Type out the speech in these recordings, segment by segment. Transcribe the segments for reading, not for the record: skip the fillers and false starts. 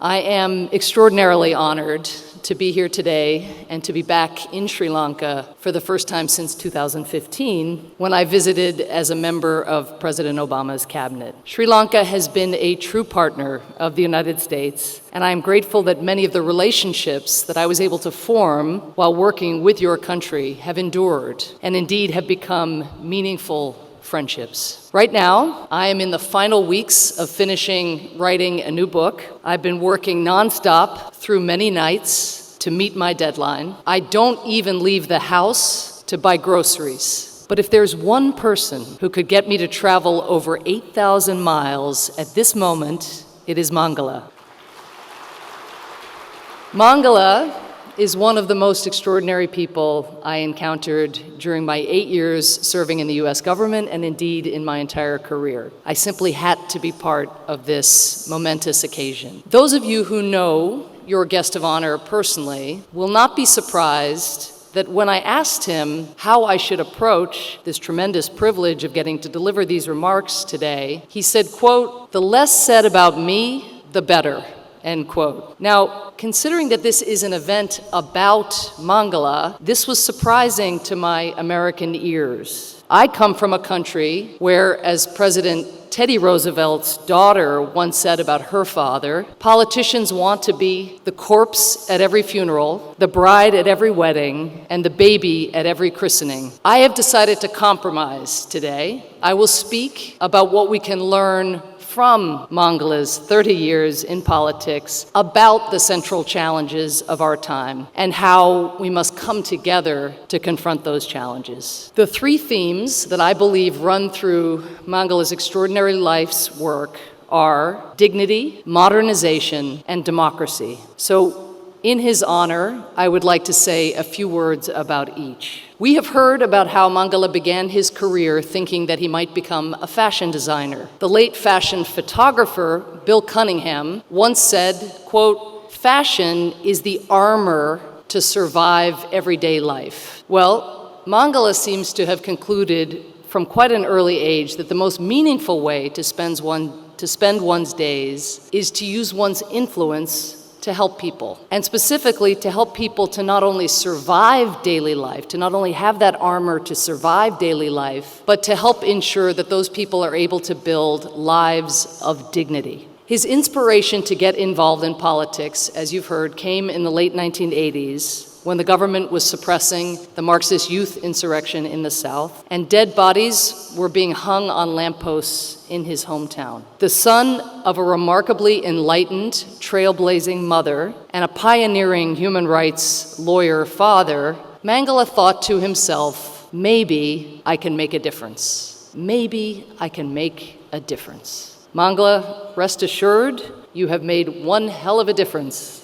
I am extraordinarily honored to be here today and to be back in Sri Lanka for the first time since 2015, when I visited as a member of President Obama's cabinet. Sri Lanka has been a true partner of the United States, and I am grateful that many of the relationships that I was able to form while working with your country have endured and indeed have become meaningful friendships. Right now, I am in the final weeks of finishing writing a new book. I've been working nonstop through many nights to meet my deadline. I don't even leave the house to buy groceries. But if there's one person who could get me to travel over 8,000 miles at this moment, it is Mangala. Mangala is one of the most extraordinary people I encountered during my 8 years serving in the US government and indeed in my entire career. I simply had to be part of this momentous occasion. Those of you who know your guest of honor personally will not be surprised that when I asked him how I should approach this tremendous privilege of getting to deliver these remarks today, he said, quote, "The less said about me, the better." End quote. Now, considering that this is an event about Mangala, this was surprising to my American ears. I come from a country where, as President Teddy Roosevelt's daughter once said about her father, politicians want to be the corpse at every funeral, the bride at every wedding, and the baby at every christening. I have decided to compromise today. I will speak about what we can learn from Mangala's 30 years in politics about the central challenges of our time and how we must come together to confront those challenges. The three themes that I believe run through Mangala's extraordinary life's work are dignity, modernization, and democracy. So, in his honor, I would like to say a few words about each. We have heard about how Mangala began his career thinking that he might become a fashion designer. The late fashion photographer, Bill Cunningham, once said, quote, "Fashion is the armor to survive everyday life." Well, Mangala seems to have concluded from quite an early age that the most meaningful way to spend one's days is to use one's influence to help people, and specifically to help people to not only survive daily life, to not only have that armor to survive daily life, but to help ensure that those people are able to build lives of dignity. His inspiration to get involved in politics, as you've heard, came in the late 1980s, when the government was suppressing the Marxist youth insurrection in the South, and dead bodies were being hung on lampposts in his hometown. The son of a remarkably enlightened, trailblazing mother and a pioneering human rights lawyer father, Mangala thought to himself, maybe I can make a difference. Maybe I can make a difference. Mangala, rest assured, you have made one hell of a difference.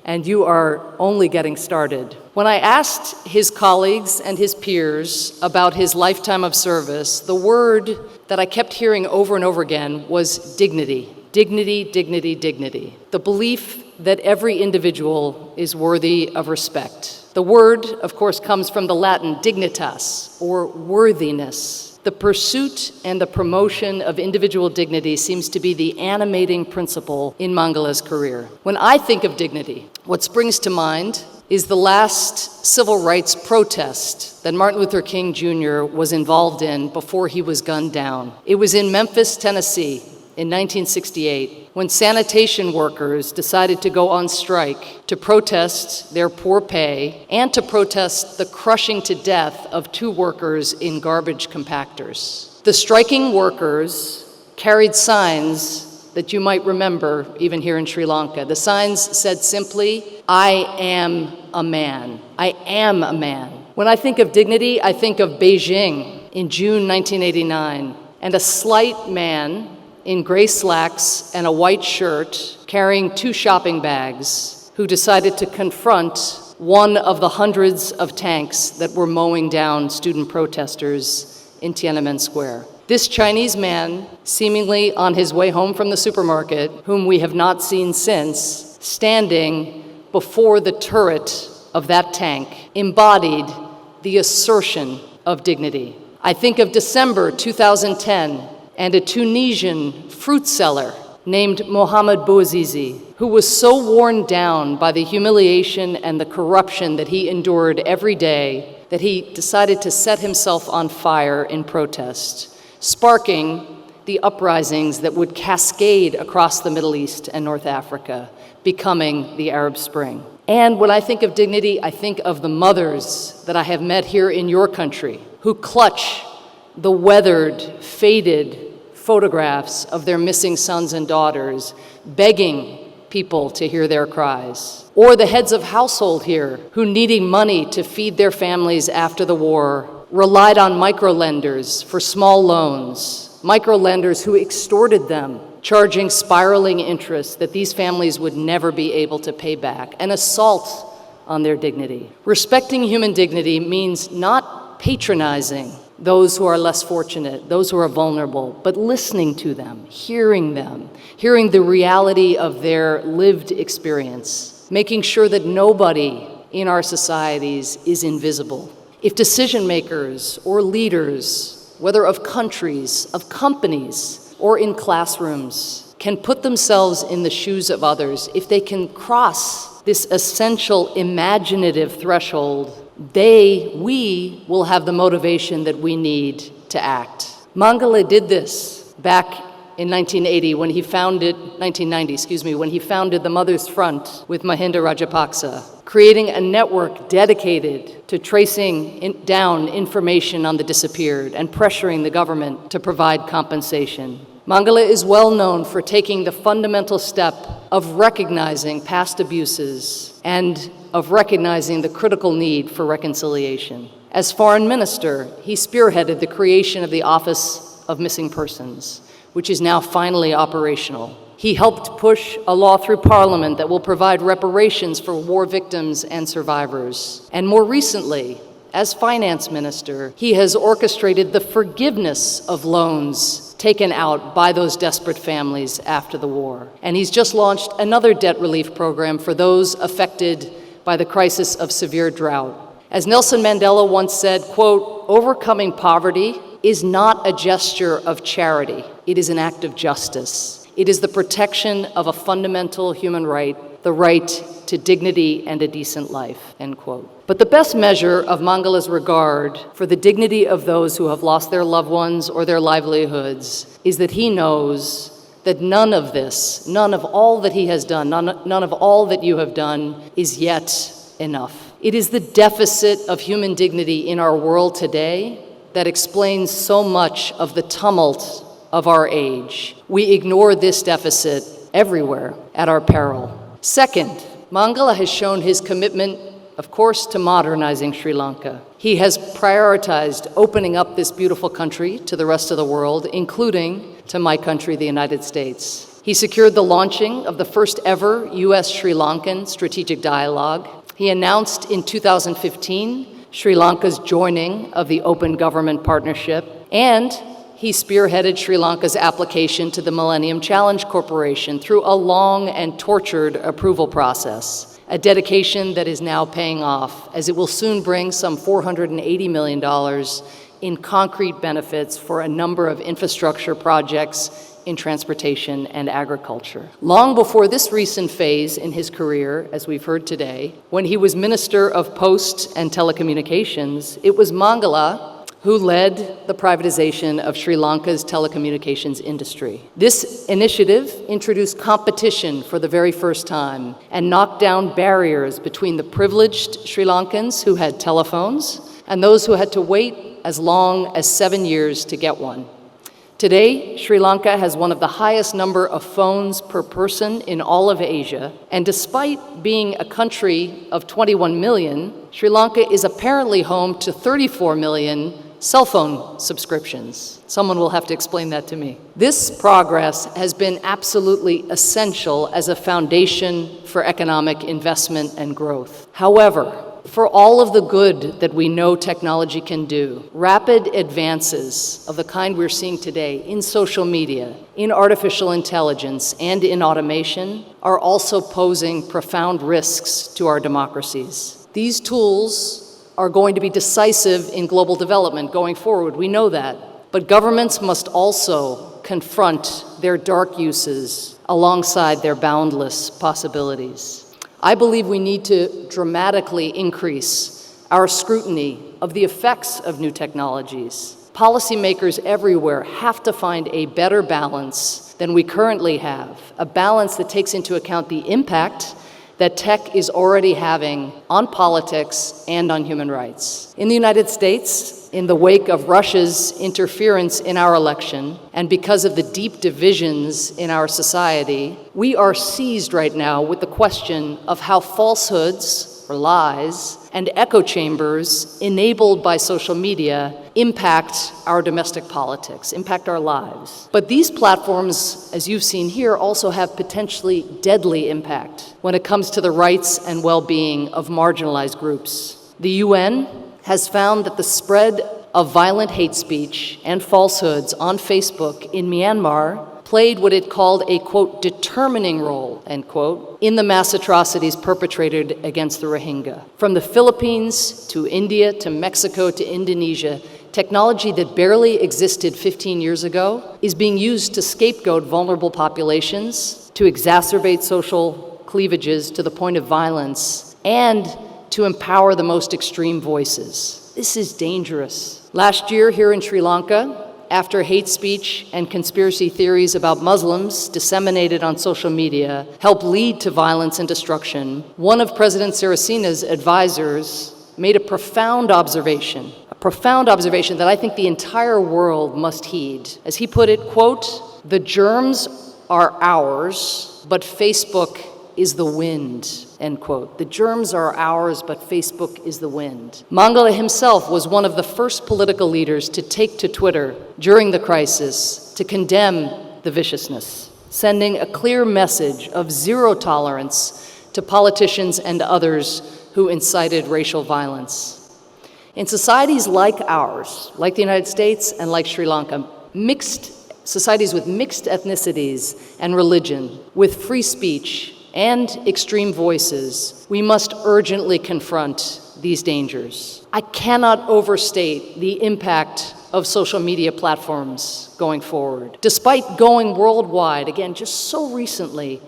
And you are only getting started. When I asked his colleagues and his peers about his lifetime of service, the word that I kept hearing over and over again was dignity. Dignity, dignity, dignity. The belief that every individual is worthy of respect. The word, of course, comes from the Latin dignitas, or worthiness. The pursuit and the promotion of individual dignity seems to be the animating principle in Mangala's career. When I think of dignity, what springs to mind is the last civil rights protest that Martin Luther King Jr. was involved in before he was gunned down. It was in Memphis, Tennessee, in 1968, when sanitation workers decided to go on strike to protest their poor pay and to protest the crushing to death of two workers in garbage compactors. The striking workers carried signs that you might remember even here in Sri Lanka. The signs said simply, "I am a man. I am a man." When I think of dignity, I think of Beijing in June 1989, and a slight man in gray slacks and a white shirt, carrying two shopping bags, who decided to confront one of the hundreds of tanks that were mowing down student protesters in Tiananmen Square. This Chinese man, seemingly on his way home from the supermarket, whom we have not seen since, standing before the turret of that tank, embodied the assertion of dignity. I think of December 2010, and a Tunisian fruit seller named Mohamed Bouazizi, who was so worn down by the humiliation and the corruption that he endured every day that he decided to set himself on fire in protest, sparking the uprisings that would cascade across the Middle East and North Africa, becoming the Arab Spring. And when I think of dignity, I think of the mothers that I have met here in your country who clutch the weathered, faded photographs of their missing sons and daughters, begging people to hear their cries. Or the heads of household here who, needing money to feed their families after the war, relied on microlenders for small loans, microlenders who extorted them, charging spiraling interest that these families would never be able to pay back, an assault on their dignity. Respecting human dignity means not patronizing those who are less fortunate, those who are vulnerable, but listening to them, hearing the reality of their lived experience, making sure that nobody in our societies is invisible. If decision makers or leaders, whether of countries, of companies, or in classrooms, can put themselves in the shoes of others, if they can cross this essential imaginative threshold, we will have the motivation that we need to act. Mangala did this back in 1990 when he founded, 1990, when he founded the Mothers Front with Mahinda Rajapaksa, creating a network dedicated to tracing down information on the disappeared and pressuring the government to provide compensation. Mangala is well known for taking the fundamental step of recognizing past abuses and of recognizing the critical need for reconciliation. As foreign minister, he spearheaded the creation of the Office of Missing Persons, which is now finally operational. He helped push a law through Parliament that will provide reparations for war victims and survivors. And more recently, as finance minister, he has orchestrated the forgiveness of loans taken out by those desperate families after the war. And he's just launched another debt relief program for those affected by the crisis of severe drought. As Nelson Mandela once said, quote, "Overcoming poverty is not a gesture of charity. It is an act of justice. It is the protection of a fundamental human right, the right to dignity and a decent life," end quote. But the best measure of Mangala's regard for the dignity of those who have lost their loved ones or their livelihoods is that he knows that none of this, none of all that he has done, none of all that you have done is yet enough. It is the deficit of human dignity in our world today that explains so much of the tumult of our age. We ignore this deficit everywhere at our peril. Second, Mangala has shown his commitment, of course, to modernizing Sri Lanka. He has prioritized opening up this beautiful country to the rest of the world, including to my country, the United States. He secured the launching of the first ever U.S.-Sri Lankan strategic dialogue. He announced in 2015 Sri Lanka's joining of the Open Government Partnership, and he spearheaded Sri Lanka's application to the Millennium Challenge Corporation through a long and tortured approval process, a dedication that is now paying off, as it will soon bring some $480 million in concrete benefits for a number of infrastructure projects in transportation and agriculture. Long before this recent phase in his career, as we've heard today, when he was Minister of Post and Telecommunications, it was Mangala who led the privatization of Sri Lanka's telecommunications industry. This initiative introduced competition for the very first time and knocked down barriers between the privileged Sri Lankans who had telephones and those who had to wait as long as 7 years to get one. Today, Sri Lanka has one of the highest number of phones per person in all of Asia, and despite being a country of 21 million, Sri Lanka is apparently home to 34 million cell phone subscriptions. Someone will have to explain that to me. This progress has been absolutely essential as a foundation for economic investment and growth. However, for all of the good that we know technology can do, rapid advances of the kind we're seeing today in social media, in artificial intelligence, and in automation are also posing profound risks to our democracies. These tools are going to be decisive in global development going forward. We know that. But governments must also confront their dark uses alongside their boundless possibilities. I believe we need to dramatically increase our scrutiny of the effects of new technologies. Policymakers everywhere have to find a better balance than we currently have, a balance that takes into account the impact that tech is already having on politics and on human rights. In the United States, in the wake of Russia's interference in our election, and because of the deep divisions in our society, we are seized right now with the question of how falsehoods, or lies, and echo chambers enabled by social media impact our domestic politics, impact our lives. But these platforms, as you've seen here, also have potentially deadly impact when it comes to the rights and well-being of marginalized groups. The UN has found that the spread of violent hate speech and falsehoods on Facebook in Myanmar played what it called a, quote, determining role, end quote, in the mass atrocities perpetrated against the Rohingya. From the Philippines to India to Mexico to Indonesia, technology that barely existed 15 years ago is being used to scapegoat vulnerable populations, to exacerbate social cleavages to the point of violence, and to empower the most extreme voices. This is dangerous. Last year here in Sri Lanka, after hate speech and conspiracy theories about Muslims disseminated on social media helped lead to violence and destruction, one of President Sirasina's advisors made a profound observation that I think the entire world must heed. As he put it, quote, "The germs are ours, but Facebook is the wind," end quote. The germs are ours, but Facebook is the wind. Mangala himself was one of the first political leaders to take to Twitter during the crisis to condemn the viciousness, sending a clear message of zero tolerance to politicians and others who incited racial violence. In societies like ours, like the United States and like Sri Lanka, societies with mixed ethnicities and religion, with free speech and extreme voices, we must urgently confront these dangers. I cannot overstate the impact of social media platforms going forward. Despite going worldwide, again, just so recently,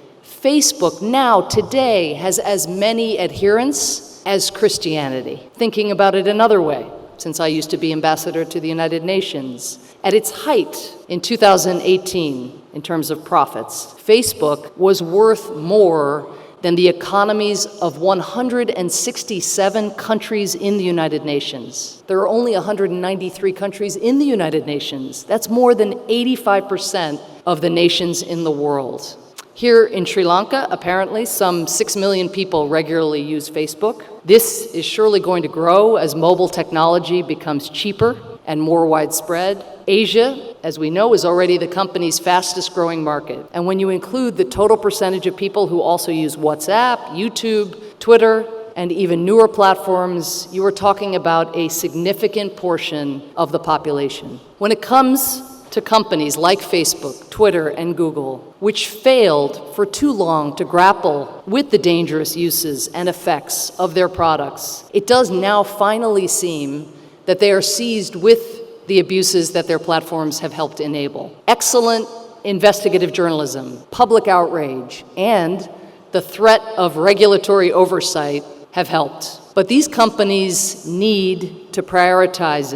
Facebook now, today, has as many adherents as Christianity. Thinking about it another way, since I used to be ambassador to the United Nations, at its height in 2018, in terms of profits, Facebook was worth more than the economies of 167 countries in the United Nations. There are only 193 countries in the United Nations. That's more than 85% of the nations in the world. Here in Sri Lanka, apparently, some 6 million people regularly use Facebook. This is surely going to grow as mobile technology becomes cheaper and more widespread. Asia, as we know, is already the company's fastest growing market. And when you include the total percentage of people who also use WhatsApp, YouTube, Twitter, and even newer platforms, you are talking about a significant portion of the population. When it comes to companies like Facebook, Twitter, and Google, which failed for too long to grapple with the dangerous uses and effects of their products, it does now finally seem that they are seized with the abuses that their platforms have helped enable. Excellent investigative journalism, public outrage, and the threat of regulatory oversight have helped. But these companies need to prioritize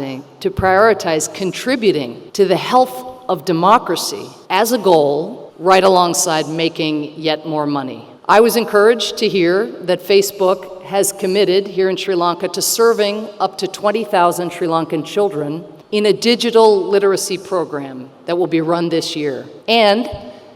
contributing to the health of democracy as a goal, right alongside making yet more money. I was encouraged to hear that Facebook has committed here in Sri Lanka to serving up to 20,000 Sri Lankan children in a digital literacy program that will be run this year. And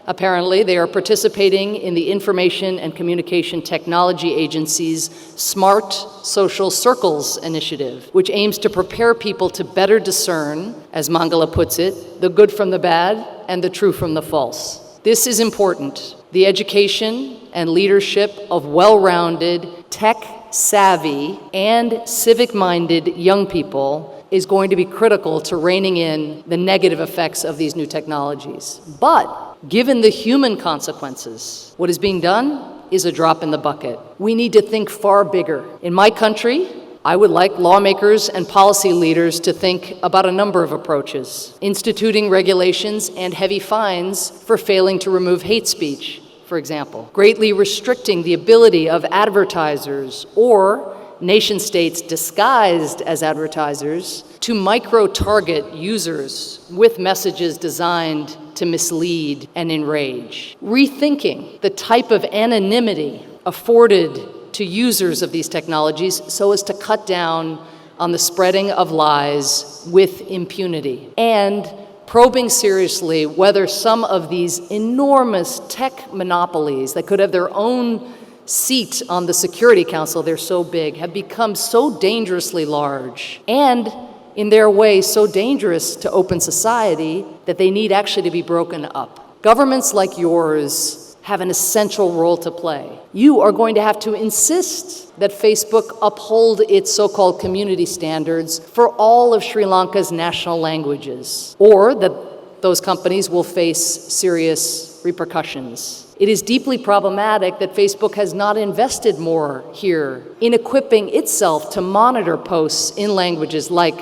apparently, they are participating in the Information and Communication Technology Agency's Smart Social Circles initiative, which aims to prepare people to better discern, as Mangala puts it, the good from the bad and the true from the false. This is important. The education and leadership of well-rounded, tech-savvy, and civic-minded young people is going to be critical to reining in the negative effects of these new technologies. But given the human consequences, what is being done is a drop in the bucket. We need to think far bigger. In my country, I would like lawmakers and policy leaders to think about a number of approaches, instituting regulations and heavy fines for failing to remove hate speech, for example, greatly restricting the ability of advertisers or nation-states disguised as advertisers to micro-target users with messages designed to mislead and enrage. Rethinking the type of anonymity afforded to users of these technologies so as to cut down on the spreading of lies with impunity. And probing seriously whether some of these enormous tech monopolies that could have their own seat on the Security Council, they're so big, have become so dangerously large and, in their way, so dangerous to open society that they need actually to be broken up. Governments like yours have an essential role to play. You are going to have to insist that Facebook uphold its so-called community standards for all of Sri Lanka's national languages, or that those companies will face serious repercussions. It is deeply problematic that Facebook has not invested more here in equipping itself to monitor posts in languages like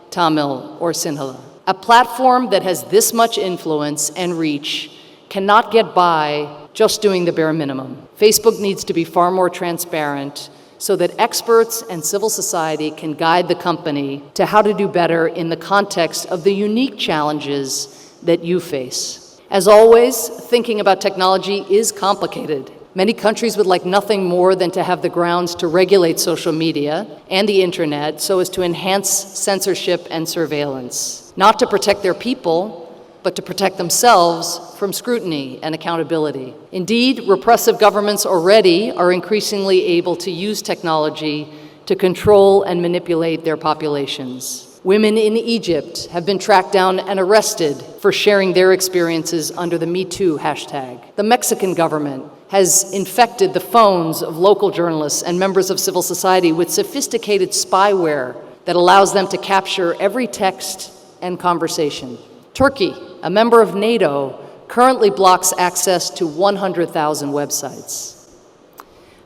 Tamil or Sinhala. A platform that has this much influence and reach cannot get by just doing the bare minimum. Facebook needs to be far more transparent so that experts and civil society can guide the company to how to do better in the context of the unique challenges that you face. As always, thinking about technology is complicated. Many countries would like nothing more than to have the grounds to regulate social media and the internet so as to enhance censorship and surveillance, not to protect their people, but to protect themselves from scrutiny and accountability. Indeed, repressive governments already are increasingly able to use technology to control and manipulate their populations. Women in Egypt have been tracked down and arrested for sharing their experiences under the Me Too hashtag. The Mexican government has infected the phones of local journalists and members of civil society with sophisticated spyware that allows them to capture every text and conversation. Turkey, a member of NATO, currently blocks access to 100,000 websites.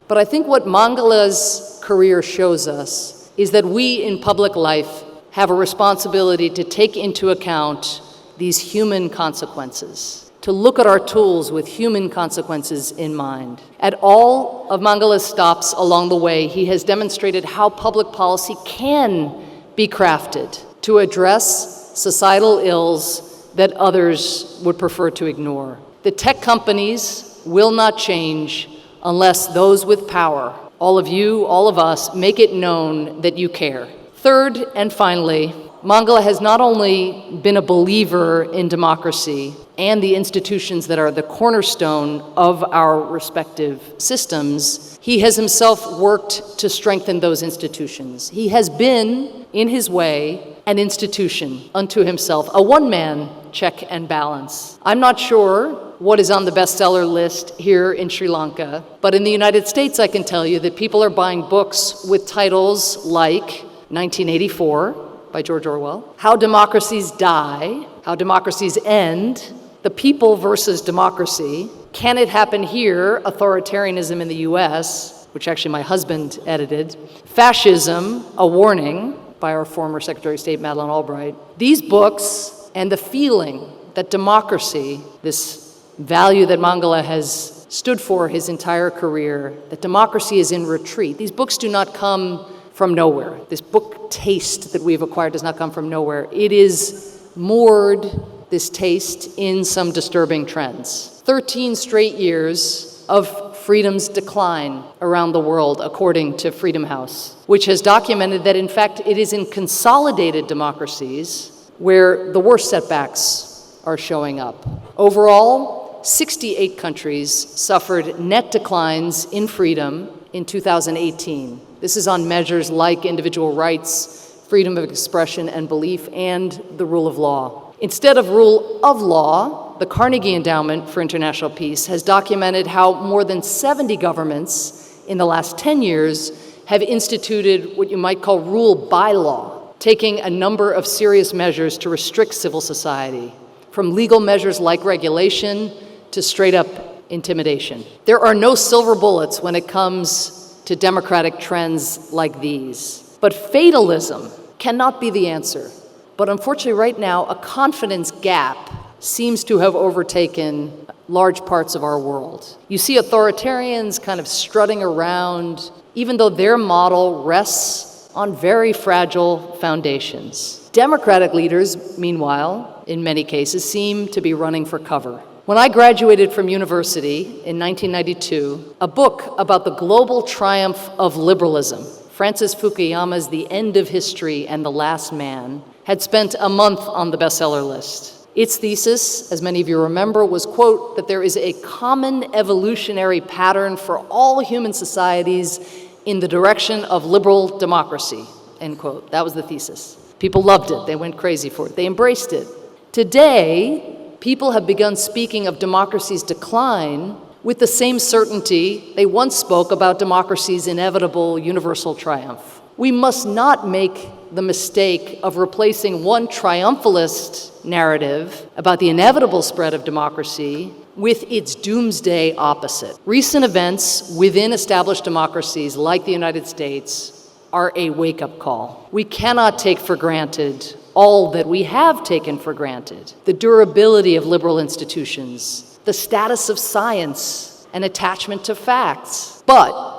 But I think what Mangala's career shows us is that we in public life have a responsibility to take into account these human consequences, to look at our tools with human consequences in mind. At all of Mangala's stops along the way, he has demonstrated how public policy can be crafted to address societal ills that others would prefer to ignore. The tech companies will not change unless those with power, all of you, all of us, make it known that you care. Third and finally, Mangala has not only been a believer in democracy and the institutions that are the cornerstone of our respective systems, he has himself worked to strengthen those institutions. He has been, in his way, an institution unto himself, a one-man check and balance. I'm not sure what is on the bestseller list here in Sri Lanka, but in the United States I can tell you that people are buying books with titles like 1984 by George Orwell, How Democracies Die, How Democracies End, The People versus Democracy, Can It Happen Here? Authoritarianism in the US, which actually my husband edited, Fascism, A Warning, by our former Secretary of State, Madeleine Albright. These books and the feeling that democracy, this value that Mangala has stood for his entire career, that democracy is in retreat. These books do not come from nowhere. This book taste that we've acquired does not come from nowhere. It is moored, this taste, in some disturbing trends. 13 straight years of freedom's decline around the world, according to Freedom House, which has documented that, in fact, it is in consolidated democracies where the worst setbacks are showing up. Overall, 68 countries suffered net declines in freedom in 2018. This is on measures like individual rights, freedom of expression and belief, and the rule of law. Instead of rule of law, the Carnegie Endowment for International Peace has documented how more than 70 governments in the last 10 years have instituted what you might call rule by law, taking a number of serious measures to restrict civil society, from legal measures like regulation to straight-up intimidation. There are no silver bullets when it comes to democratic trends like these. But fatalism cannot be the answer. But unfortunately, right now, a confidence gap seems to have overtaken large parts of our world. You see authoritarians kind of strutting around, even though their model rests on very fragile foundations. Democratic leaders, meanwhile, in many cases, seem to be running for cover. When I graduated from university in 1992, a book about the global triumph of liberalism, Francis Fukuyama's The End of History and the Last Man, had spent a month on the bestseller list. Its thesis, as many of you remember, was, quote, that there is a common evolutionary pattern for all human societies in the direction of liberal democracy, end quote. That was the thesis. People loved it. They went crazy for it. They embraced it. Today, people have begun speaking of democracy's decline with the same certainty they once spoke about democracy's inevitable universal triumph. We must not make the mistake of replacing one triumphalist narrative about the inevitable spread of democracy with its doomsday opposite. Recent events within established democracies like the United States are a wake-up call. We cannot take for granted all that we have taken for granted: the durability of liberal institutions, the status of science, and attachment to facts. But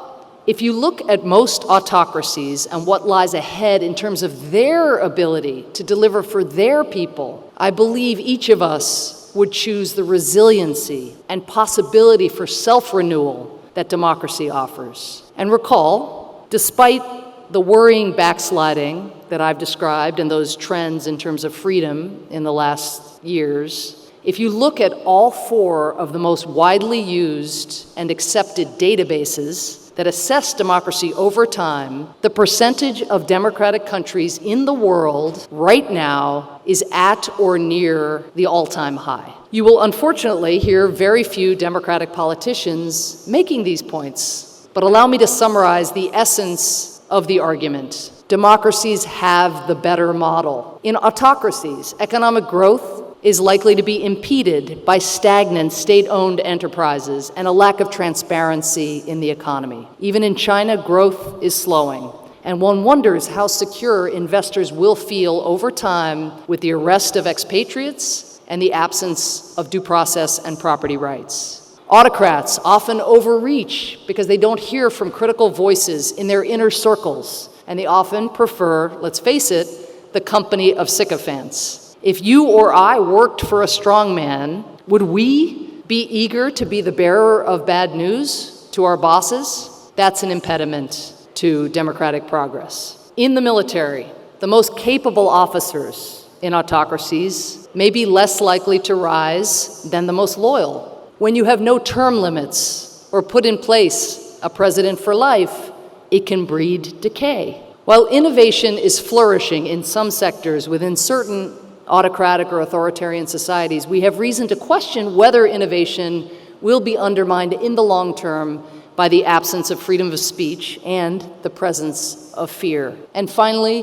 if you look at most autocracies and what lies ahead in terms of their ability to deliver for their people, I believe each of us would choose the resiliency and possibility for self-renewal that democracy offers. And recall, despite the worrying backsliding that I've described and those trends in terms of freedom in the last years, if you look at all four of the most widely used and accepted databases that assess democracy over time, the percentage of democratic countries in the world right now is at or near the all-time high. You will unfortunately hear very few democratic politicians making these points, but allow me to summarize the essence of the argument. Democracies have the better model. In autocracies, economic growth is likely to be impeded by stagnant state-owned enterprises and a lack of transparency in the economy. Even in China, growth is slowing, and one wonders how secure investors will feel over time with the arrest of expatriates and the absence of due process and property rights. Autocrats often overreach because they don't hear from critical voices in their inner circles, and they often prefer, let's face it, the company of sycophants. If you or I worked for a strong man, would we be eager to be the bearer of bad news to our bosses? That's an impediment to democratic progress. In the military, the most capable officers in autocracies may be less likely to rise than the most loyal. When you have no term limits or put in place a president for life, it can breed decay. While innovation is flourishing in some sectors within certain autocratic or authoritarian societies, we have reason to question whether innovation will be undermined in the long term by the absence of freedom of speech and the presence of fear. And finally,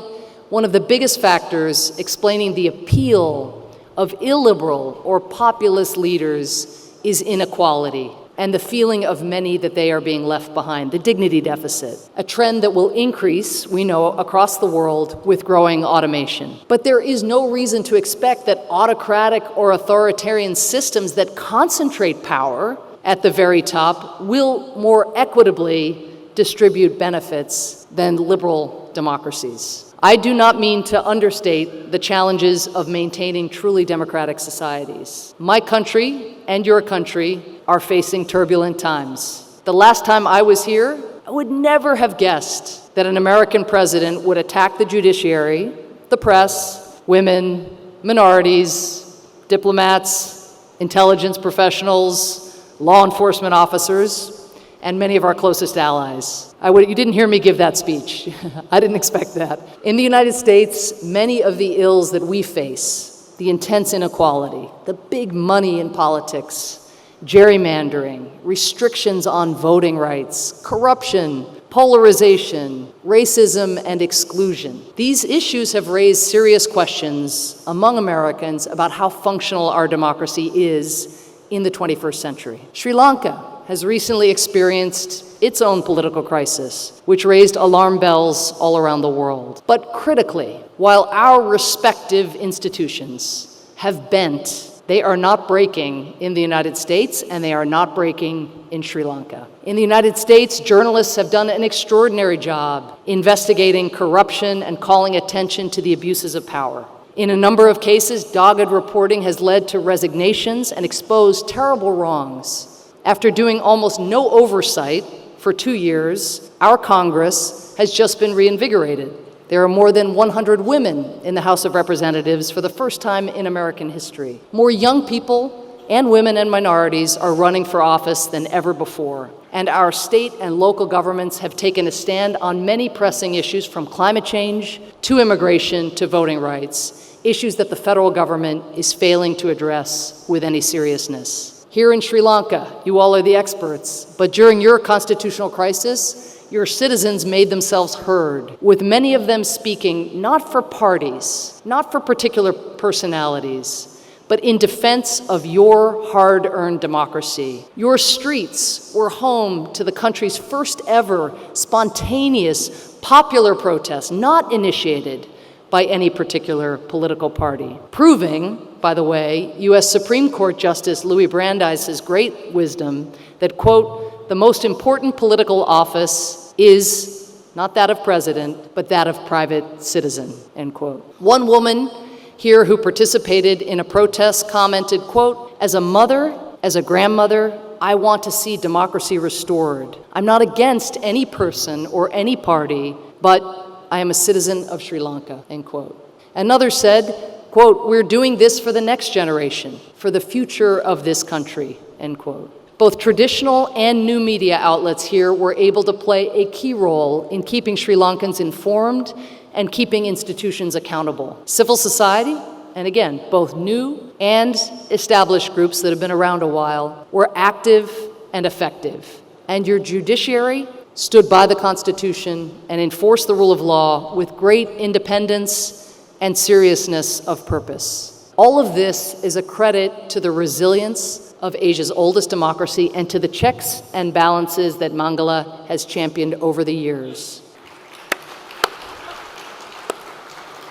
one of the biggest factors explaining the appeal of illiberal or populist leaders is inequality and the feeling of many that they are being left behind, the dignity deficit, a trend that will increase, we know, across the world with growing automation. But there is no reason to expect that autocratic or authoritarian systems that concentrate power at the very top will more equitably distribute benefits than liberal democracies. I do not mean to understate the challenges of maintaining truly democratic societies. My country and your country are facing turbulent times. The last time I was here, I would never have guessed that an American president would attack the judiciary, the press, women, minorities, diplomats, intelligence professionals, law enforcement officers, and many of our closest allies. You didn't hear me give that speech. I didn't expect that. In the United States, many of the ills that we face, the intense inequality, the big money in politics, gerrymandering, restrictions on voting rights, corruption, polarization, racism, and exclusion. These issues have raised serious questions among Americans about how functional our democracy is in the 21st century. Sri Lanka has recently experienced its own political crisis, which raised alarm bells all around the world. But critically, while our respective institutions have bent, they are not breaking in the United States, and they are not breaking in Sri Lanka. In the United States, journalists have done an extraordinary job investigating corruption and calling attention to the abuses of power. In a number of cases, dogged reporting has led to resignations and exposed terrible wrongs. After doing almost no oversight for 2 years, our Congress has just been reinvigorated. There are more than 100 women in the House of Representatives for the first time in American history. More young people and women and minorities are running for office than ever before. And our state and local governments have taken a stand on many pressing issues, from climate change to immigration to voting rights, issues that the federal government is failing to address with any seriousness. Here in Sri Lanka, you all are the experts, but during your constitutional crisis, your citizens made themselves heard, with many of them speaking not for parties, not for particular personalities, but in defense of your hard-earned democracy. Your streets were home to the country's first ever spontaneous popular protest, not initiated by any particular political party. Proving, by the way, U.S. Supreme Court Justice Louis Brandeis's great wisdom that, quote, the most important political office is not that of president, but that of private citizen, end quote. One woman here who participated in a protest commented, quote, as a mother, as a grandmother, I want to see democracy restored. I'm not against any person or any party, but I am a citizen of Sri Lanka, end quote. Another said, quote, we're doing this for the next generation, for the future of this country, end quote. Both traditional and new media outlets here were able to play a key role in keeping Sri Lankans informed and keeping institutions accountable. Civil society, and again, both new and established groups that have been around a while, were active and effective. And your judiciary stood by the Constitution and enforced the rule of law with great independence and seriousness of purpose. All of this is a credit to the resilience of Asia's oldest democracy and to the checks and balances that Mangala has championed over the years.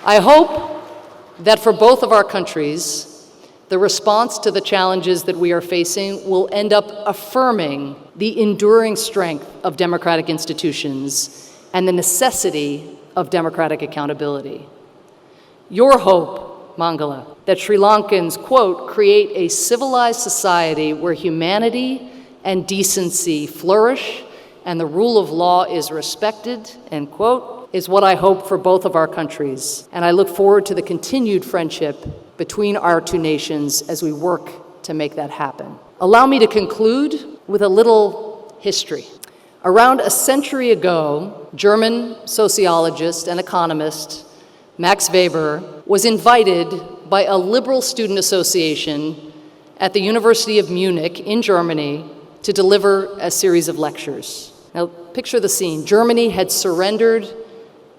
I hope that for both of our countries, the response to the challenges that we are facing will end up affirming the enduring strength of democratic institutions and the necessity of democratic accountability. Your hope, Mangala, that Sri Lankans, quote, create a civilized society where humanity and decency flourish and the rule of law is respected, end quote, is what I hope for both of our countries. And I look forward to the continued friendship between our two nations as we work to make that happen. Allow me to conclude with a little history. Around a century ago, German sociologist and economist Max Weber was invited by a liberal student association at the University of Munich in Germany to deliver a series of lectures. Now, picture the scene. Germany had surrendered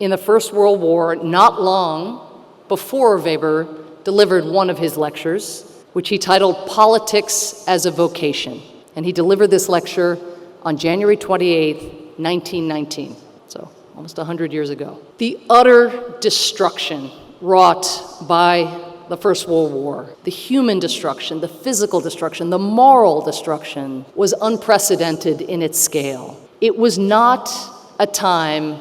in the First World War not long before Weber delivered one of his lectures, which he titled Politics as a Vocation. And he delivered this lecture on January 28th, 1919, so almost 100 years ago. The utter destruction wrought by the First World War, the human destruction, the physical destruction, the moral destruction was unprecedented in its scale. It was not a time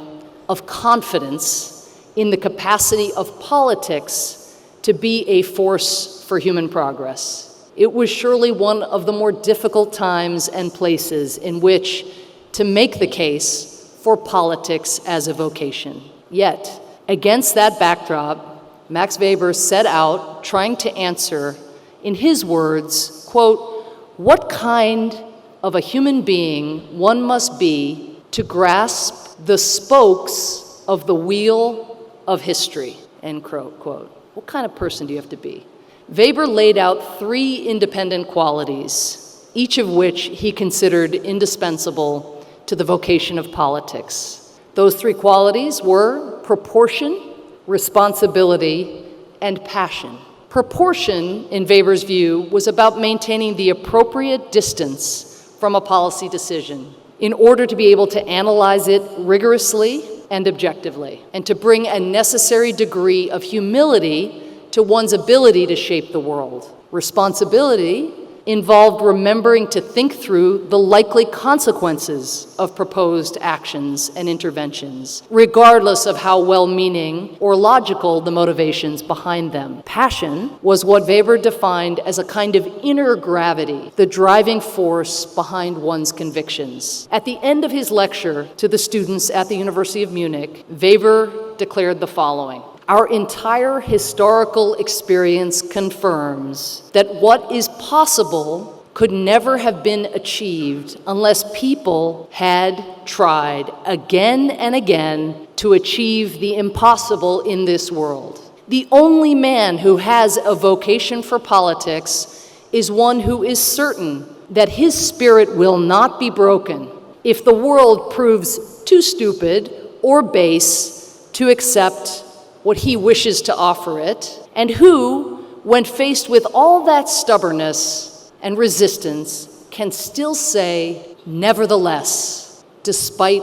of confidence in the capacity of politics to be a force for human progress. It was surely one of the more difficult times and places in which to make the case for politics as a vocation. Yet, against that backdrop, Max Weber set out trying to answer, in his words, quote, what kind of a human being one must be to grasp the spokes of the wheel of history, end quote. What kind of person do you have to be? Weber laid out 3 independent qualities, each of which he considered indispensable to the vocation of politics. Those 3 qualities were proportion, responsibility, and passion. Proportion, in Weber's view, was about maintaining the appropriate distance from a policy decision in order to be able to analyze it rigorously and objectively, and to bring a necessary degree of humility to one's ability to shape the world. Responsibility involved remembering to think through the likely consequences of proposed actions and interventions, regardless of how well-meaning or logical the motivations behind them. Passion was what Weber defined as a kind of inner gravity, the driving force behind one's convictions. At the end of his lecture to the students at the University of Munich, Weber declared the following: "Our entire historical experience confirms that what is possible could never have been achieved unless people had tried again and again to achieve the impossible in this world. The only man who has a vocation for politics is one who is certain that his spirit will not be broken if the world proves too stupid or base to accept what he wishes to offer it, and who, when faced with all that stubbornness and resistance, can still say, nevertheless, despite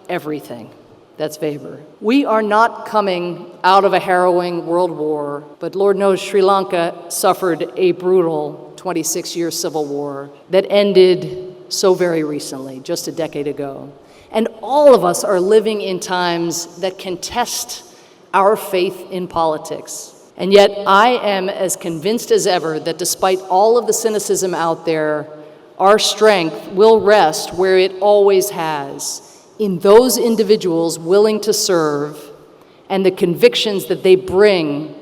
everything." That's Weber. We are not coming out of a harrowing world war, but Lord knows Sri Lanka suffered a brutal 26-year civil war that ended so very recently, just a decade ago. And all of us are living in times that can test our faith in politics. And yet I am as convinced as ever that despite all of the cynicism out there, our strength will rest where it always has, in those individuals willing to serve and the convictions that they bring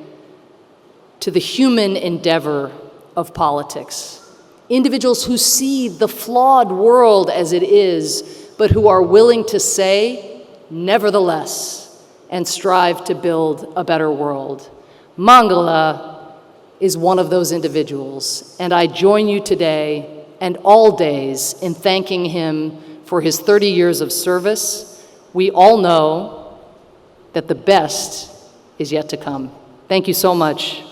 to the human endeavor of politics. Individuals who see the flawed world as it is, but who are willing to say, nevertheless, and strive to build a better world. Mangala is one of those individuals, and I join you today and all days in thanking him for his 30 years of service. We all know that the best is yet to come. Thank you so much.